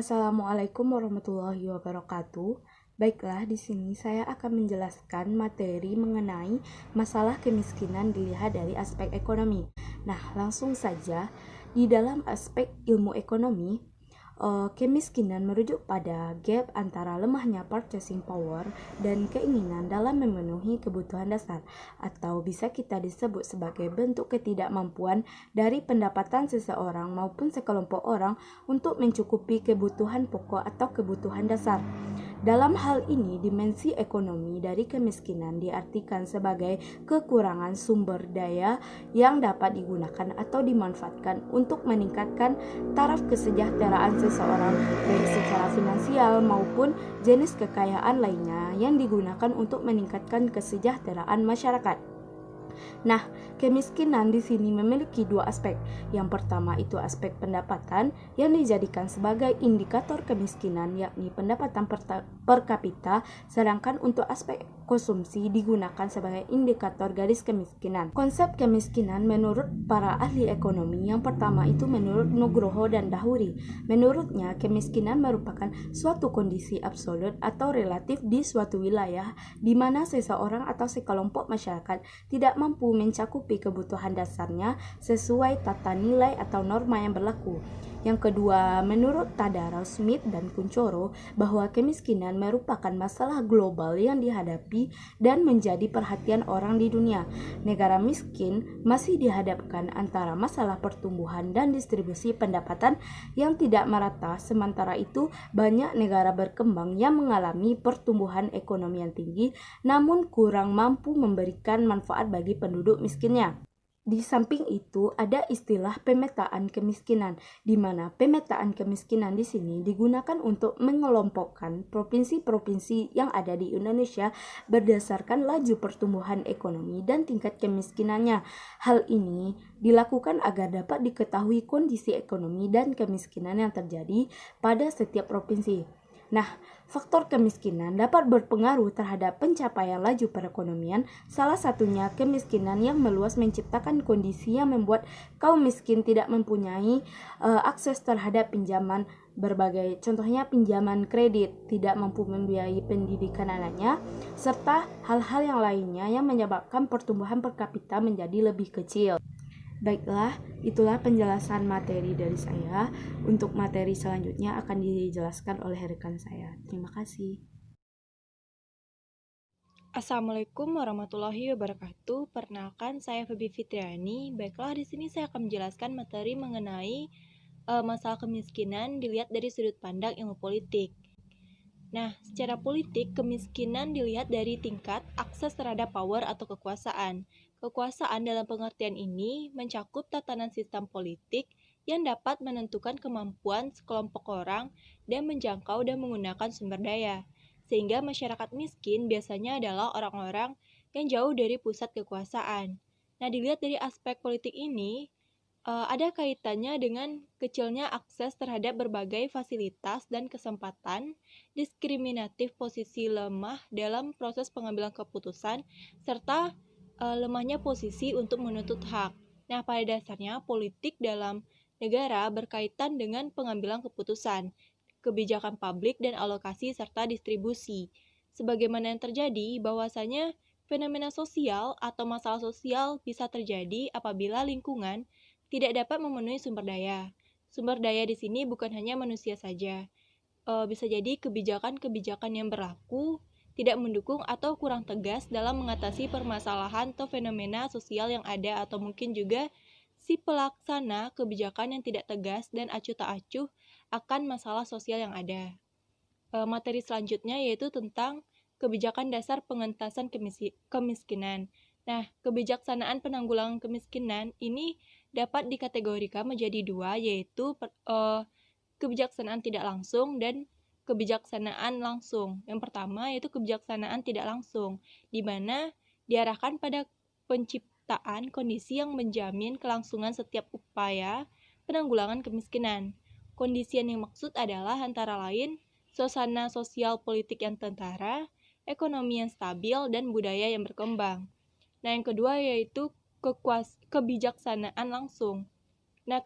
Assalamualaikum warahmatullahi wabarakatuh. Baiklah, di sini saya akan menjelaskan materi mengenai masalah kemiskinan dilihat dari aspek ekonomi. Nah, langsung saja, di dalam aspek ilmu ekonomi, kemiskinan merujuk pada gap antara lemahnya purchasing power dan keinginan dalam memenuhi kebutuhan dasar, atau bisa kita disebut sebagai bentuk ketidakmampuan dari pendapatan seseorang maupun sekelompok orang untuk mencukupi kebutuhan pokok atau kebutuhan dasar. Dalam hal ini, dimensi ekonomi dari kemiskinan diartikan sebagai kekurangan sumber daya yang dapat digunakan atau dimanfaatkan untuk meningkatkan taraf kesejahteraan seseorang, baik secara finansial maupun jenis kekayaan lainnya yang digunakan untuk meningkatkan kesejahteraan masyarakat. Nah, kemiskinan di sini memiliki dua aspek. Yang pertama itu aspek pendapatan yang dijadikan sebagai indikator kemiskinan, yakni pendapatan per kapita, sedangkan untuk aspek konsumsi digunakan sebagai indikator garis kemiskinan. Konsep kemiskinan menurut para ahli ekonomi yang pertama itu menurut Nugroho dan Dahuri. Menurutnya, kemiskinan merupakan suatu kondisi absolut atau relatif di suatu wilayah di mana seseorang atau sekelompok masyarakat tidak mampu mencakupi kebutuhan dasarnya sesuai tata nilai atau norma yang berlaku. Yang kedua, menurut Tadaro, Smith, dan Kuncoro, bahwa kemiskinan merupakan masalah global yang dihadapi dan menjadi perhatian orang di dunia. Negara miskin masih dihadapkan antara masalah pertumbuhan dan distribusi pendapatan yang tidak merata, sementara itu banyak negara berkembang yang mengalami pertumbuhan ekonomi yang tinggi namun kurang mampu memberikan manfaat bagi penduduk miskinnya. Di samping itu, ada istilah pemetaan kemiskinan, di mana pemetaan kemiskinan di sini digunakan untuk mengelompokkan provinsi-provinsi yang ada di Indonesia berdasarkan laju pertumbuhan ekonomi dan tingkat kemiskinannya. Hal ini dilakukan agar dapat diketahui kondisi ekonomi dan kemiskinan yang terjadi pada setiap provinsi. Nah, faktor kemiskinan dapat berpengaruh terhadap pencapaian laju perekonomian. Salah satunya kemiskinan yang meluas menciptakan kondisi yang membuat kaum miskin tidak mempunyai akses terhadap pinjaman berbagai, contohnya pinjaman kredit, tidak mampu membiayai pendidikan anaknya, serta hal-hal yang lainnya yang menyebabkan pertumbuhan per kapita menjadi lebih kecil. Baiklah, itulah penjelasan materi dari saya. Untuk materi selanjutnya akan dijelaskan oleh rekan saya. Terima kasih. Assalamualaikum warahmatullahi wabarakatuh. Perkenalkan, saya Febi Fitriani. Baiklah, di sini saya akan menjelaskan materi mengenai masalah kemiskinan dilihat dari sudut pandang ilmu politik. Nah, secara politik, kemiskinan dilihat dari tingkat akses terhadap power atau kekuasaan. Kekuasaan dalam pengertian ini mencakup tatanan sistem politik yang dapat menentukan kemampuan sekelompok orang dan menjangkau dan menggunakan sumber daya. Sehingga masyarakat miskin biasanya adalah orang-orang yang jauh dari pusat kekuasaan. Nah, dilihat dari aspek politik ini, ada kaitannya dengan kecilnya akses terhadap berbagai fasilitas dan kesempatan, diskriminatif posisi lemah dalam proses pengambilan keputusan, serta lemahnya posisi untuk menuntut hak. Nah, pada dasarnya politik dalam negara berkaitan dengan pengambilan keputusan, kebijakan publik dan alokasi serta distribusi. Sebagaimana yang terjadi, bahwasanya fenomena sosial atau masalah sosial bisa terjadi apabila lingkungan tidak dapat memenuhi sumber daya. Sumber daya di sini bukan hanya manusia saja. Bisa jadi kebijakan-kebijakan yang berlaku tidak mendukung atau kurang tegas dalam mengatasi permasalahan atau fenomena sosial yang ada, atau mungkin juga si pelaksana kebijakan yang tidak tegas dan acuh tak acuh akan masalah sosial yang ada. Materi selanjutnya yaitu tentang kebijakan dasar pengentasan kemiskinan. Nah, kebijaksanaan penanggulangan kemiskinan ini dapat dikategorikan menjadi dua, yaitu kebijaksanaan tidak langsung dan kebijaksanaan langsung. Yang pertama yaitu kebijaksanaan tidak langsung, di mana diarahkan pada penciptaan kondisi yang menjamin kelangsungan setiap upaya penanggulangan kemiskinan. Kondisi yang dimaksud adalah antara lain suasana sosial politik yang tentara, ekonomi yang stabil, dan budaya yang berkembang. Nah, yang kedua yaitu kebijaksanaan langsung. Nah,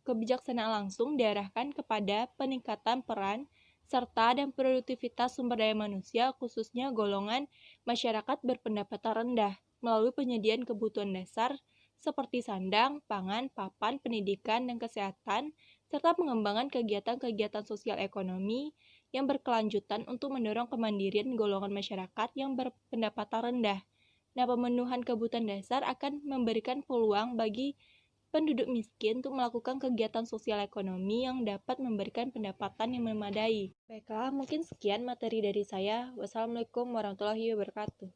kebijaksanaan langsung diarahkan kepada peningkatan peran serta dan produktivitas sumber daya manusia, khususnya golongan masyarakat berpendapatan rendah, melalui penyediaan kebutuhan dasar seperti sandang, pangan, papan, pendidikan, dan kesehatan, serta pengembangan kegiatan-kegiatan sosial ekonomi yang berkelanjutan untuk mendorong kemandirian golongan masyarakat yang berpendapatan rendah. Nah, pemenuhan kebutuhan dasar akan memberikan peluang bagi penduduk miskin untuk melakukan kegiatan sosial ekonomi yang dapat memberikan pendapatan yang memadai. Baiklah, mungkin sekian materi dari saya. Wassalamualaikum warahmatullahi wabarakatuh.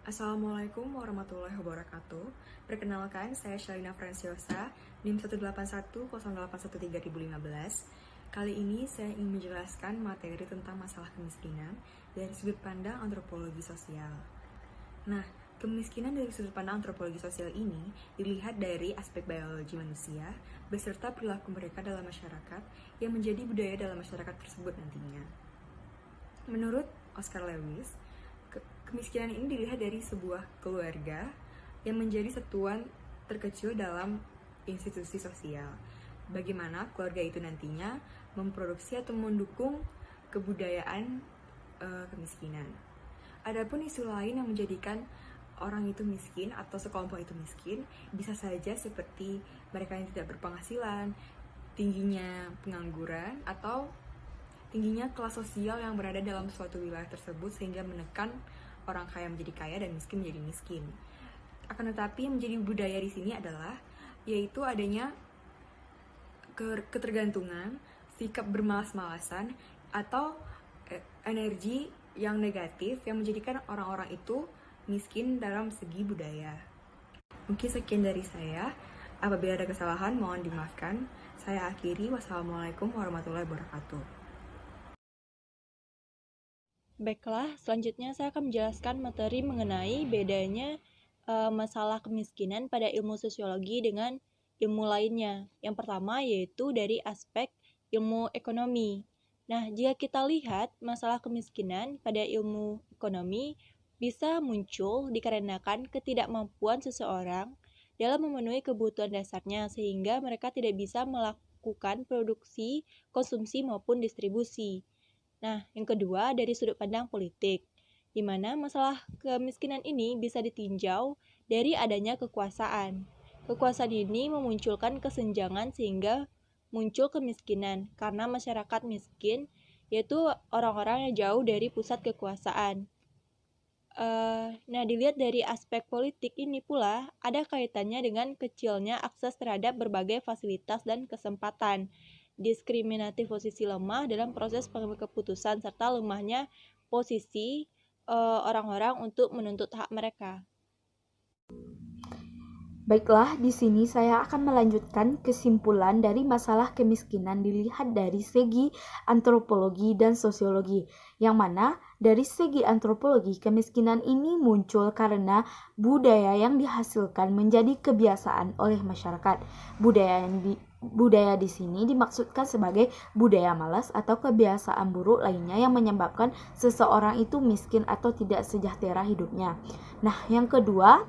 Assalamualaikum warahmatullahi wabarakatuh. Perkenalkan, saya Shalina Franciosa, NIM 1810813-2015. Kali ini saya ingin menjelaskan materi tentang masalah kemiskinan dari sudut pandang antropologi sosial. Nah, kemiskinan dari sudut pandang antropologi sosial ini dilihat dari aspek biologi manusia beserta perilaku mereka dalam masyarakat yang menjadi budaya dalam masyarakat tersebut nantinya. Menurut Oscar Lewis, kemiskinan ini dilihat dari sebuah keluarga yang menjadi satuan terkecil dalam institusi sosial. Bagaimana keluarga itu nantinya memproduksi atau mendukung kebudayaan kemiskinan. Adapun isu lain yang menjadikan orang itu miskin atau sekelompok itu miskin bisa saja seperti mereka yang tidak berpenghasilan, tingginya pengangguran, atau tingginya kelas sosial yang berada dalam suatu wilayah tersebut sehingga menekan orang kaya menjadi kaya dan miskin menjadi miskin. Akan tetapi yang menjadi budaya di sini adalah yaitu adanya ketergantungan, sikap bermalas-malasan, atau energi yang negatif yang menjadikan orang-orang itu miskin dalam segi budaya. Mungkin sekian dari saya. Apabila ada kesalahan, mohon dimaafkan. Saya akhiri. Wassalamualaikum warahmatullahi wabarakatuh. Baiklah, selanjutnya saya akan menjelaskan materi mengenai bedanya masalah kemiskinan pada ilmu sosiologi dengan ilmu lainnya. Yang pertama yaitu dari aspek ilmu ekonomi. Nah, jika kita lihat masalah kemiskinan pada ilmu ekonomi bisa muncul dikarenakan ketidakmampuan seseorang dalam memenuhi kebutuhan dasarnya sehingga mereka tidak bisa melakukan produksi, konsumsi maupun distribusi. Nah, yang kedua dari sudut pandang politik, di mana masalah kemiskinan ini bisa ditinjau dari adanya kekuasaan. Kekuasaan ini memunculkan kesenjangan sehingga muncul kemiskinan karena masyarakat miskin yaitu orang-orang yang jauh dari pusat kekuasaan. Nah, dilihat dari aspek politik ini pula ada kaitannya dengan kecilnya akses terhadap berbagai fasilitas dan kesempatan, diskriminatif posisi lemah dalam proses pengambilan keputusan, serta lemahnya posisi orang-orang untuk menuntut hak mereka. Baiklah, di sini saya akan melanjutkan kesimpulan dari masalah kemiskinan dilihat dari segi antropologi dan sosiologi, yang mana dari segi antropologi kemiskinan ini muncul karena budaya yang dihasilkan menjadi kebiasaan oleh masyarakat. Budaya di sini dimaksudkan sebagai budaya malas atau kebiasaan buruk lainnya yang menyebabkan seseorang itu miskin atau tidak sejahtera hidupnya. Nah, yang kedua,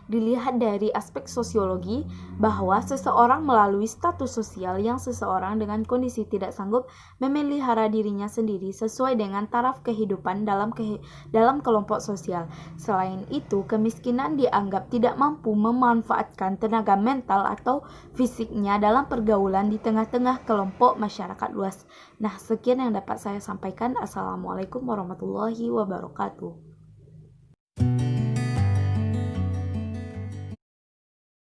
dilihat dari aspek sosiologi bahwa seseorang melalui status sosial yang seseorang dengan kondisi tidak sanggup memelihara dirinya sendiri sesuai dengan taraf kehidupan dalam kelompok sosial. Selain itu, kemiskinan dianggap tidak mampu memanfaatkan tenaga mental atau fisiknya dalam pergaulan di tengah-tengah kelompok masyarakat luas. Nah, sekian yang dapat saya sampaikan. Assalamualaikum warahmatullahi wabarakatuh.